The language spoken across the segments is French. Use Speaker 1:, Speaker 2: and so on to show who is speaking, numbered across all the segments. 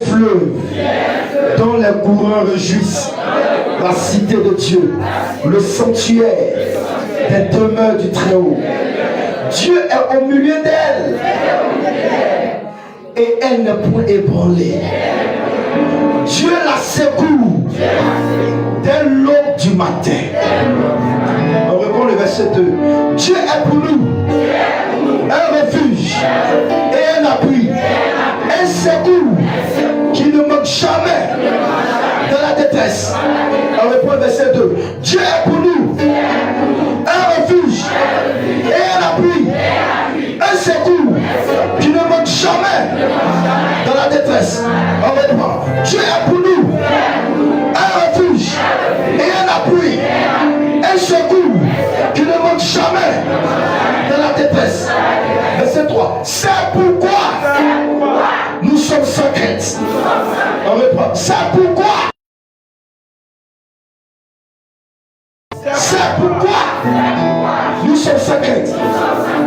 Speaker 1: fleuve dont les courants réjouissent la cité de Dieu, le sanctuaire des demeures du Très-Haut. Dieu est au milieu d'elle et elle n'est point ébranlée. Dieu la secoue dès l'aube du matin. On reprend le verset 2. Dieu est pour nous un refuge et un appui, un secours qui ne manque jamais dans la détresse. On reprend le verset 2. Dieu est pour nous un refuge et un appui, un secours qui ne manque jamais dans la détresse. On reprend. Dieu est pour nous un refuge et un appui, un secours qui ne manque jamais dans la détresse. Verset 3. C'est pourquoi nous sommes sans crainte. On reprend. C'est pourquoi. C'est pourquoi nous sommes sans crainte.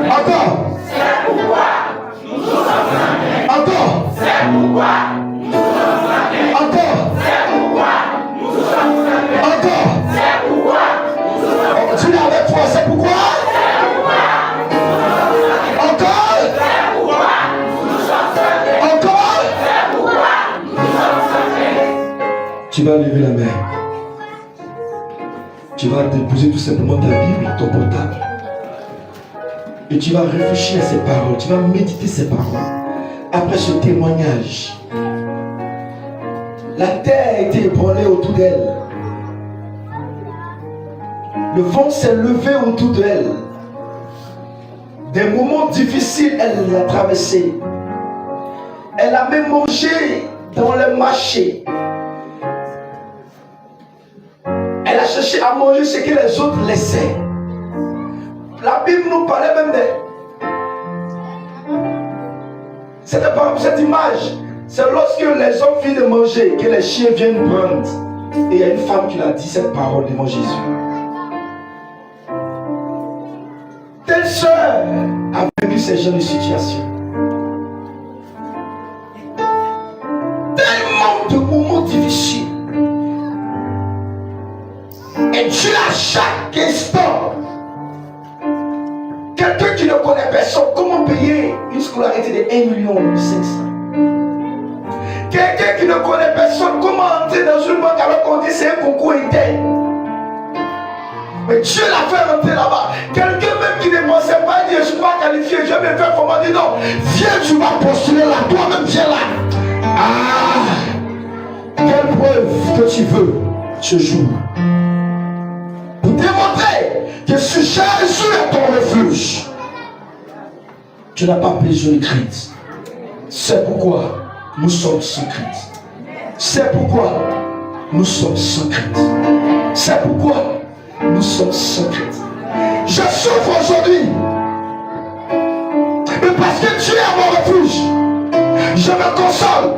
Speaker 1: Encore. Encore. Tu l'as avec toi, c'est pourquoi. Tu vas lever la main. Tu vas déposer tout simplement ta Bible, ton portable. Et tu vas réfléchir à ces paroles. Tu vas méditer ces paroles. Après ce témoignage, la terre a été ébranlée autour d'elle. Le vent s'est levé autour d'elle. Des moments difficiles, elle les a traversés. Elle a même mangé dans les marchés. Elle a cherché à manger ce que les autres laissaient. La Bible nous parlait même de... C'était par cette image. C'est lorsque les hommes finissent de manger que les chiens viennent prendre. Et il y a une femme qui a dit cette parole devant Jésus. Telle sœur a vécu ces genres de situations. Tellement de moments difficiles. Et Dieu à chaque instant. Quelqu'un qui ne connaît personne, comment payer une scolarité de 1,5 million? Quelqu'un qui ne connaît personne, comment entrer dans une banque alors qu'on dit c'est un concours interne? Mais Dieu l'a fait rentrer là-bas. Quelqu'un même qui ne pensait pas dire je ne suis pas qualifié, je vais me faire comment dire non. Viens, tu vas postuler là, toi-même viens là. Ah, quelle preuve que tu veux ce jour. Pour démontrer que si Jésus est ton refuge, tu n'as pas besoin de crainte. C'est pourquoi nous sommes sans crainte. C'est pourquoi nous sommes sans crainte. C'est pourquoi nous sommes sans crainte. Je souffre aujourd'hui, mais parce que Dieu est mon refuge, je me console.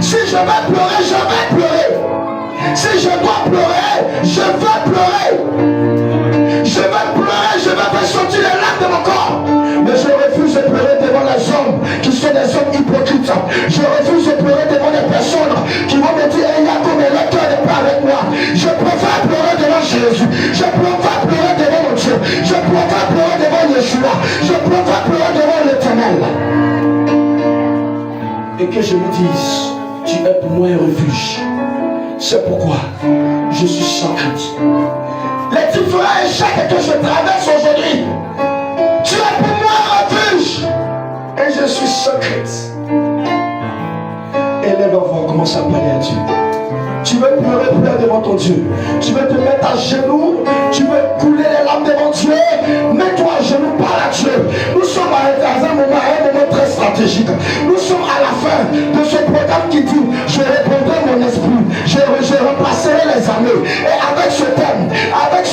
Speaker 1: Si je vais pleurer, je vais pleurer. Si je dois pleurer, je vais pleurer. Je vais pleurer, je vais faire sortir les larmes de mon corps. Mais je refuse de pleurer devant les hommes qui sont des hommes hypocrites. Je refuse de pleurer devant des personnes qui vont me dire hey, Yacoub, mais le cœur n'est pas avec moi. Je préfère pleurer devant Jésus. Je préfère pleurer devant mon Dieu. Je préfère pleurer devant Yeshua. Je préfère pleurer devant l'Éternel. Et que je me dise, tu es pour moi un refuge. C'est pourquoi je suis sans crainte. Les différents échecs que je traverse aujourd'hui, tu es pour moi un refuge. Et je suis sans crainte. Et là, on va voir comment ça parler à Dieu. Tu veux pleurer devant ton Dieu. Tu veux te mettre à genoux. Tu veux couler les larmes devant Dieu. Mets-toi à genoux, parle à Dieu. Nous sommes à un moment très stratégique. Nous sommes à la fin de ce programme qui dit je répondrai mon esprit. Je remplacerai les années. Et avec ce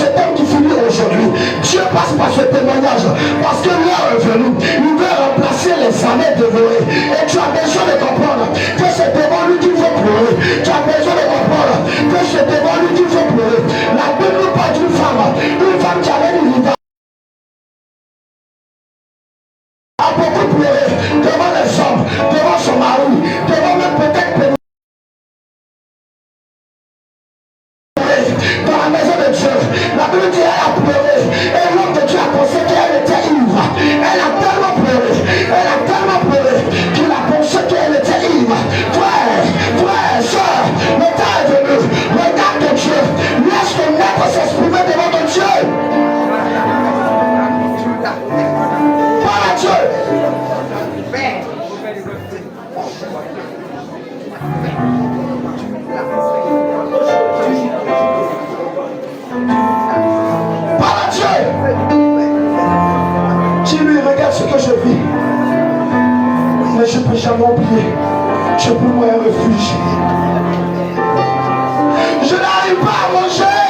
Speaker 1: thème qui finit aujourd'hui, Dieu passe par ce témoignage. Parce que l'heure est venue. Il veut remplacer les années dévorées. Et tu as besoin de comprendre que c'est devant lui qu'il faut pleurer. Tu as besoin de comprendre que c'est devant lui qu'il faut pleurer. La Bible nous parle d'une femme qui avait une rivière. A beaucoup pleuré devant les hommes, devant son mari, devant même peut-être Parle à Dieu. Dis-lui, regarde ce que je vis. Mais je ne peux jamais oublier. Tu es pour moi un refuge. Je n'arrive pas à manger.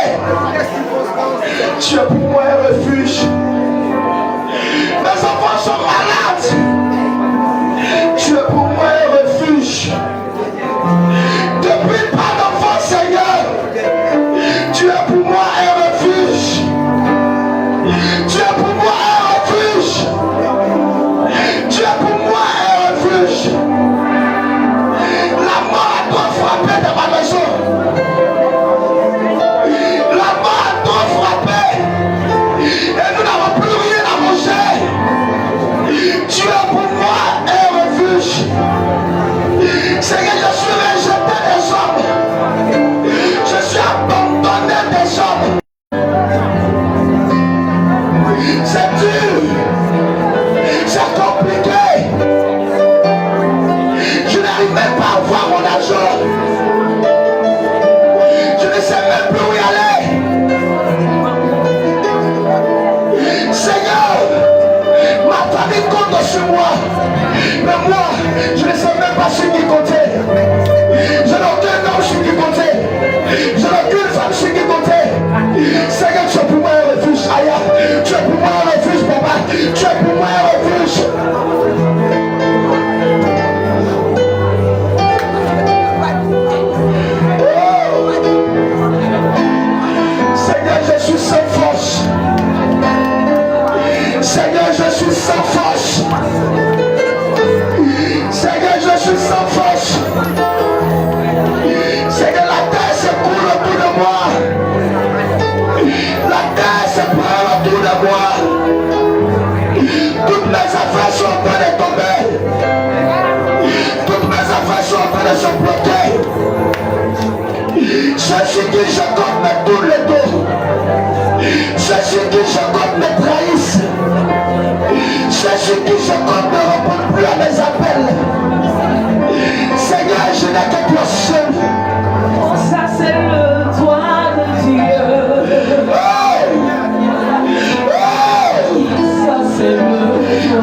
Speaker 1: Tu es pour moi un refuge. Mes enfants sont malades. Tu es pour moi un refuge. Depuis pas d'enfant, Seigneur. Tu es pour moi un refuge. Tu es pour moi un refuge. Tu es pour moi un refuge. La mort a trop frappé dans ma maison. La mort a trop frappé. Et nous n'avons plus rien à manger. Tu es pour moi un refuge. Seigneur, je suis rejeté des hommes. Je suis abandonné des hommes. C'est dur. C'est compliqué. Je n'arrive même pas à voir mon argent. Je ne sais même plus où y aller. Seigneur, ma famille compte sur moi. Mais moi, je ne sais même pas sur qui compter. Je n'ai aucun homme sur qui compter. Je n'ai aucune femme sur qui compter. Seigneur, tu es pour moi un refuge. Aïe, tu es pour moi un refuge, papa. Tu es pour moi un refuge. Oh. Seigneur, je suis sans force. Seigneur, je suis sans force. Seigneur, je suis sans force. Seigneur, la terre s'écoule autour de moi. La terre se prend autour de moi. Toutes mes affaires sont en train de tomber. Toutes mes affaires sont en train de se bloquer. Ceux qui Jacob me tournent le dos. Ceux qui Jacob me trahissent. Ceux qui Jacob ne répondent plus à mes appels. Seigneur, je n'ai que toi seul.
Speaker 2: Oh, ça c'est le doigt de Dieu.
Speaker 1: Oh! Oh!
Speaker 2: Ça c'est le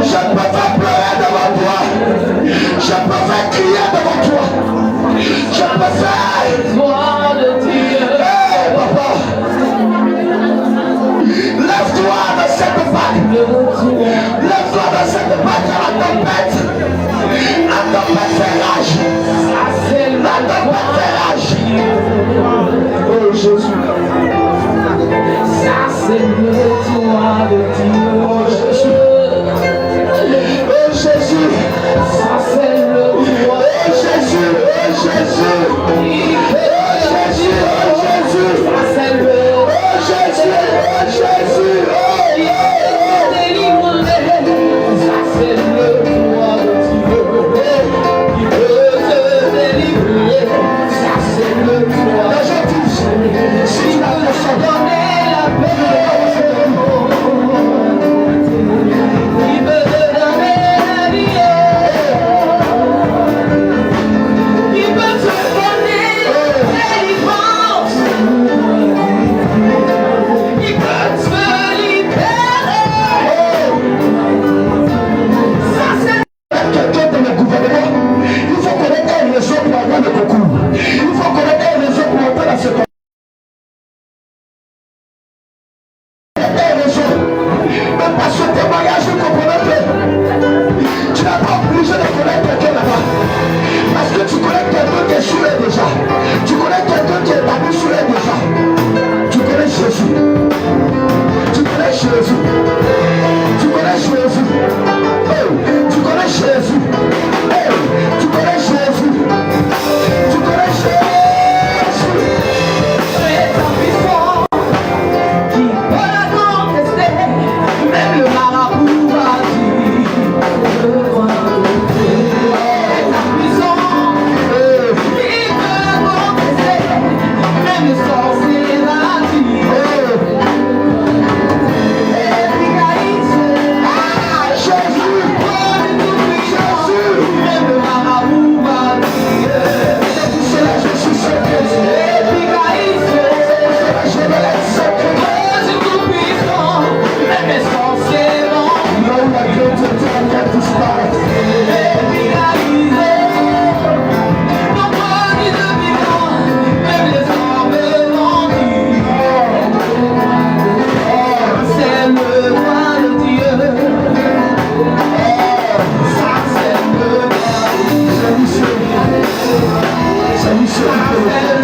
Speaker 1: Je ne peux pas pleurer devant toi. Je peux faire crier devant toi. Je peux faire.
Speaker 2: doigt de Dieu.
Speaker 1: Hey, papa! Lève-toi dans cette vague. Lève-toi dans cette vague à la tempête. La tempête fait rage.
Speaker 2: Ça c'est le
Speaker 1: La tempête fait rage. Oh Jésus.
Speaker 2: Ça c'est le doigt de Dieu.
Speaker 1: Oh Jésus. Oh Jésus.
Speaker 2: Ça c'est le doigt.
Speaker 1: Oh Jésus. Oh Jésus. Oh Jésus. Oh Jésus.
Speaker 2: Ça c'est le
Speaker 1: Oh Jésus. Oh Jésus. Oh,
Speaker 2: délivré. Ça c'est le doigt de Dieu. Il peut te délivrer. Ça c'est le doigt.
Speaker 1: la gentille. Si tu as le sang,
Speaker 2: Donner la paix. Il peut te donner la vie. Il peut te donner la délivrance. Il peut te libérer. Ça c'est
Speaker 1: quelqu'un dans le gouvernement, il faut connaître une raison pour avoir le concours. Il faut connaître une raison pour entrer dans ce concours. C'est lui seul qui peut le faire.